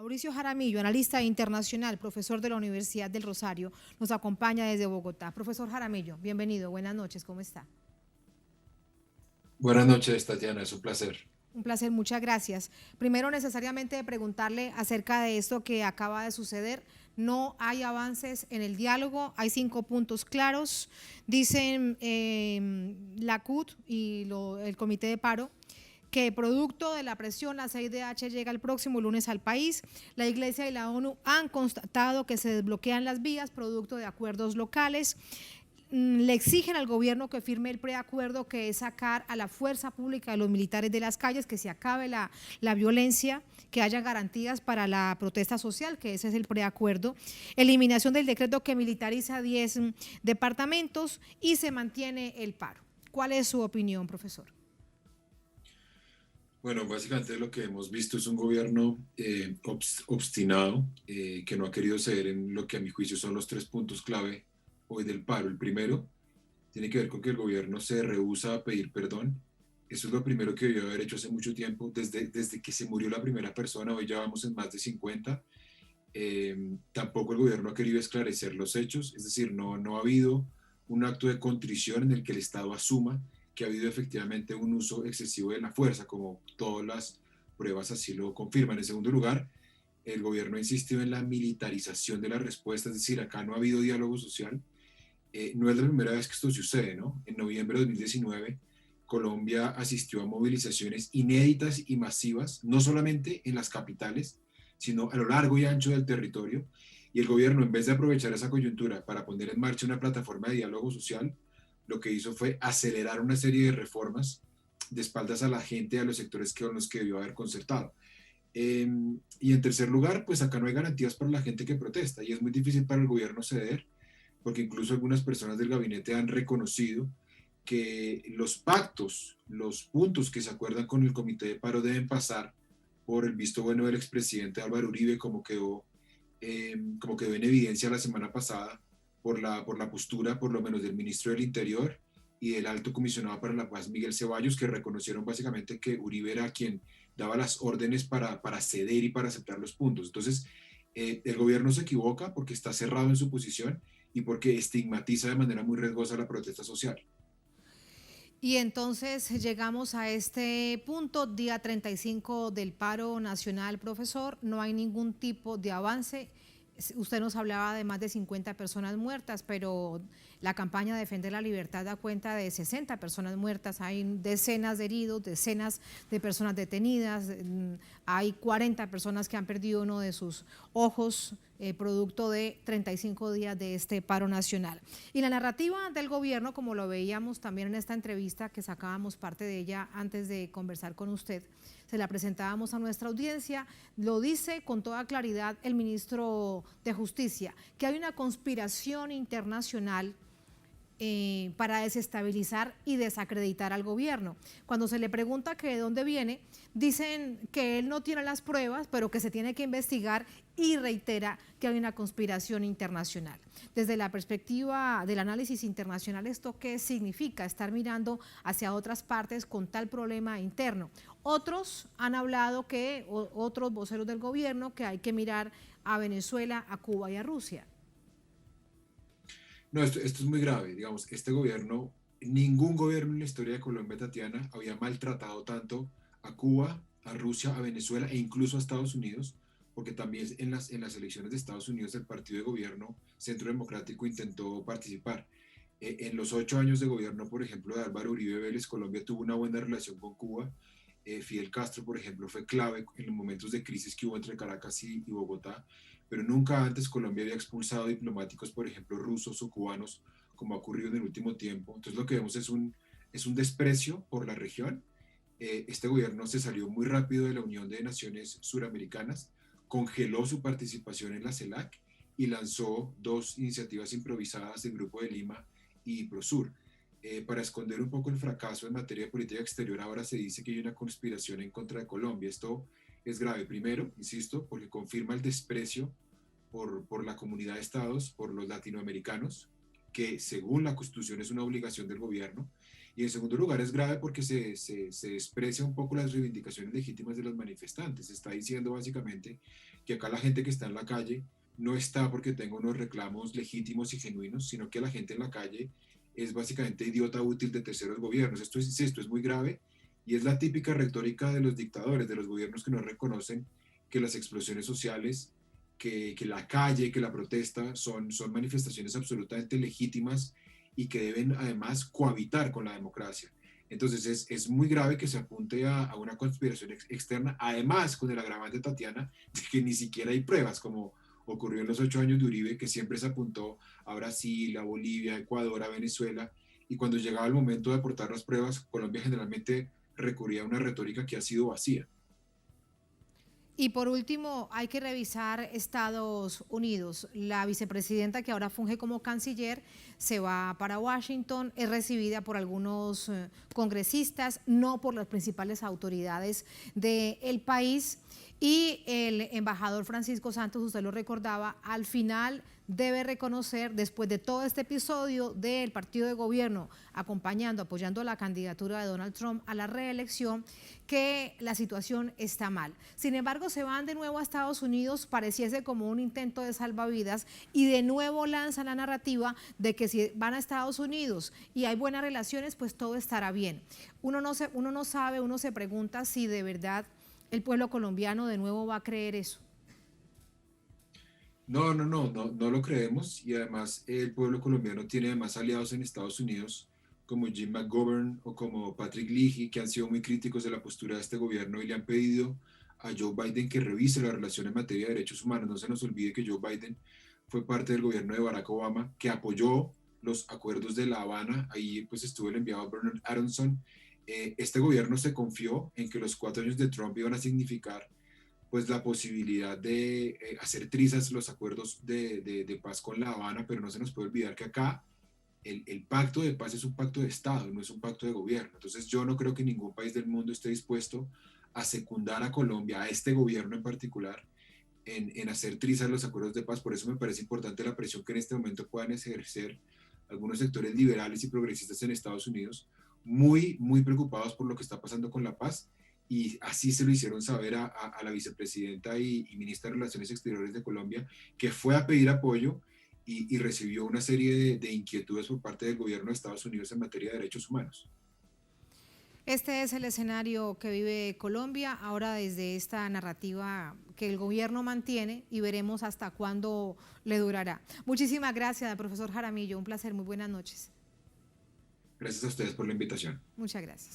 Mauricio Jaramillo, analista internacional, profesor de la Universidad del Rosario, nos acompaña desde Bogotá. Profesor Jaramillo, bienvenido, buenas noches, ¿cómo está? Buenas noches, Tatiana, es un placer. Un placer, muchas gracias. Primero, necesariamente preguntarle acerca de esto que acaba de suceder. No hay avances en el diálogo, hay 5 puntos claros. Dicen la CUT y el Comité de Paro que producto de la presión, la CIDH llega el próximo lunes al país. La Iglesia y la ONU han constatado que se desbloquean las vías producto de acuerdos locales. Le exigen al gobierno que firme el preacuerdo, que es sacar a la fuerza pública de los militares de las calles, que se acabe la violencia, que haya garantías para la protesta social, que ese es el preacuerdo, eliminación del decreto que militariza 10 departamentos y se mantiene el paro. ¿Cuál es su opinión, profesor? Bueno, básicamente lo que hemos visto es un gobierno obstinado que no ha querido ceder en lo que a mi juicio son los 3 puntos clave hoy del paro. El primero tiene que ver con que el gobierno se rehúsa a pedir perdón. Eso es lo primero que debió haber hecho hace mucho tiempo, desde que se murió la primera persona, hoy ya vamos en más de 50. Tampoco el gobierno ha querido esclarecer los hechos, es decir, no ha habido un acto de contrición en el que el Estado asuma que ha habido efectivamente un uso excesivo de la fuerza, como todas las pruebas así lo confirman. En segundo lugar, el gobierno ha insistido en la militarización de la respuesta, es decir, acá no ha habido diálogo social. No es la primera vez que esto sucede, ¿no? En noviembre de 2019, Colombia asistió a movilizaciones inéditas y masivas, no solamente en las capitales, sino a lo largo y ancho del territorio. Y el gobierno, en vez de aprovechar esa coyuntura para poner en marcha una plataforma de diálogo social, lo que hizo fue acelerar una serie de reformas de espaldas a la gente y a los sectores con los que debió haber concertado. Eh, y en tercer lugar, pues acá no hay garantías para la gente que protesta y es muy difícil para el gobierno ceder, porque incluso algunas personas del gabinete han reconocido que los pactos, los puntos que se acuerdan con el comité de paro deben pasar por el visto bueno del expresidente Álvaro Uribe, como quedó en evidencia la semana pasada por la postura, por lo menos del ministro del Interior y del alto comisionado para la paz, Miguel Ceballos, que reconocieron básicamente que Uribe era quien daba las órdenes para ceder y para aceptar los puntos. Entonces, el gobierno se equivoca porque está cerrado en su posición y porque estigmatiza de manera muy riesgosa la protesta social. Y entonces llegamos a este punto, día 35 del paro nacional, profesor, no hay ningún tipo de avance. Usted nos hablaba de más de 50 personas muertas, pero la campaña Defender la Libertad da cuenta de 60 personas muertas, hay decenas de heridos, decenas de personas detenidas, hay 40 personas que han perdido uno de sus ojos, producto de 35 días de este paro nacional. Y la narrativa del gobierno, como lo veíamos también en esta entrevista que sacábamos parte de ella antes de conversar con usted, se la presentábamos a nuestra audiencia, lo dice con toda claridad el ministro de Justicia, que hay una conspiración internacional para desestabilizar y desacreditar al gobierno. Cuando se le pregunta que de dónde viene, dicen que él no tiene las pruebas, pero que se tiene que investigar y reitera que hay una conspiración internacional. Desde la perspectiva del análisis internacional, ¿esto qué significa? Estar mirando hacia otras partes con tal problema interno. Otros han hablado que, otros voceros del gobierno, que hay que mirar a Venezuela, a Cuba y a Rusia. No, esto es muy grave. Digamos, este gobierno, ningún gobierno en la historia de Colombia, Tatiana, había maltratado tanto a Cuba, a Rusia, a Venezuela e incluso a Estados Unidos, porque también en las elecciones de Estados Unidos el partido de gobierno Centro Democrático intentó participar. En los 8 años de gobierno, por ejemplo, de Álvaro Uribe Vélez, Colombia tuvo una buena relación con Cuba. Fidel Castro, por ejemplo, fue clave en los momentos de crisis que hubo entre Caracas y Bogotá, pero nunca antes Colombia había expulsado diplomáticos, por ejemplo, rusos o cubanos, como ha ocurrido en el último tiempo. Entonces lo que vemos es un desprecio por la región. Este gobierno se salió muy rápido de la Unión de Naciones Suramericanas, congeló su participación en la CELAC y lanzó dos iniciativas improvisadas del Grupo de Lima y Prosur. Para esconder un poco el fracaso en materia de política exterior, ahora se dice que hay una conspiración en contra de Colombia. Esto es grave, primero, insisto, porque confirma el desprecio por la comunidad de estados, por los latinoamericanos, que según la Constitución es una obligación del gobierno, Y en segundo lugar es grave porque se desprecia un poco las reivindicaciones legítimas de los manifestantes. Se está diciendo básicamente que acá la gente que está en la calle no está porque tenga unos reclamos legítimos y genuinos, sino que la gente en la calle es básicamente idiota útil de terceros gobiernos. Esto es muy grave y es la típica retórica de los dictadores, de los gobiernos que no reconocen que las explosiones sociales, que la calle, que la protesta son manifestaciones absolutamente legítimas y que deben además cohabitar con la democracia. Entonces es muy grave que se apunte a una conspiración externa, además con el agravante, Tatiana, de que ni siquiera hay pruebas, como ocurrió en los 8 años de Uribe, que siempre se apuntó a Brasil, a Bolivia, a Ecuador, a Venezuela, y cuando llegaba el momento de aportar las pruebas, Colombia generalmente recurría a una retórica que ha sido vacía. Y por último, hay que revisar Estados Unidos. La vicepresidenta que ahora funge como canciller se va para Washington, es recibida por algunos congresistas, no por las principales autoridades del país. Y el embajador Francisco Santos, usted lo recordaba, al final debe reconocer, después de todo este episodio del partido de gobierno acompañando, apoyando la candidatura de Donald Trump a la reelección, que la situación está mal. Sin embargo, se van de nuevo a Estados Unidos, pareciese como un intento de salvavidas, y de nuevo lanzan la narrativa de que si van a Estados Unidos y hay buenas relaciones, pues todo estará bien. Uno no sabe, uno se pregunta si de verdad el pueblo colombiano de nuevo va a creer eso. No lo creemos y además el pueblo colombiano tiene además aliados en Estados Unidos como Jim McGovern o como Patrick Leahy, que han sido muy críticos de la postura de este gobierno y le han pedido a Joe Biden que revise la relación en materia de derechos humanos. No se nos olvide que Joe Biden fue parte del gobierno de Barack Obama, que apoyó los acuerdos de La Habana. Ahí pues estuvo el enviado Bernard Aronson. Este gobierno se confió en que los 4 años de Trump iban a significar pues la posibilidad de hacer trizas los acuerdos de paz con La Habana, pero no se nos puede olvidar que acá el pacto de paz es un pacto de Estado, no es un pacto de gobierno. Entonces yo no creo que ningún país del mundo esté dispuesto a secundar a Colombia, a este gobierno en particular, en hacer trizas los acuerdos de paz. Por eso me parece importante la presión que en este momento puedan ejercer algunos sectores liberales y progresistas en Estados Unidos, muy preocupados por lo que está pasando con la paz, y así se lo hicieron saber a la vicepresidenta y ministra de Relaciones Exteriores de Colombia, que fue a pedir apoyo y recibió una serie de inquietudes por parte del gobierno de Estados Unidos en materia de derechos humanos. Este es el escenario que vive Colombia, ahora desde esta narrativa que el gobierno mantiene, y veremos hasta cuándo le durará. Muchísimas gracias, profesor Jaramillo, un placer, muy buenas noches. Gracias a ustedes por la invitación. Muchas gracias.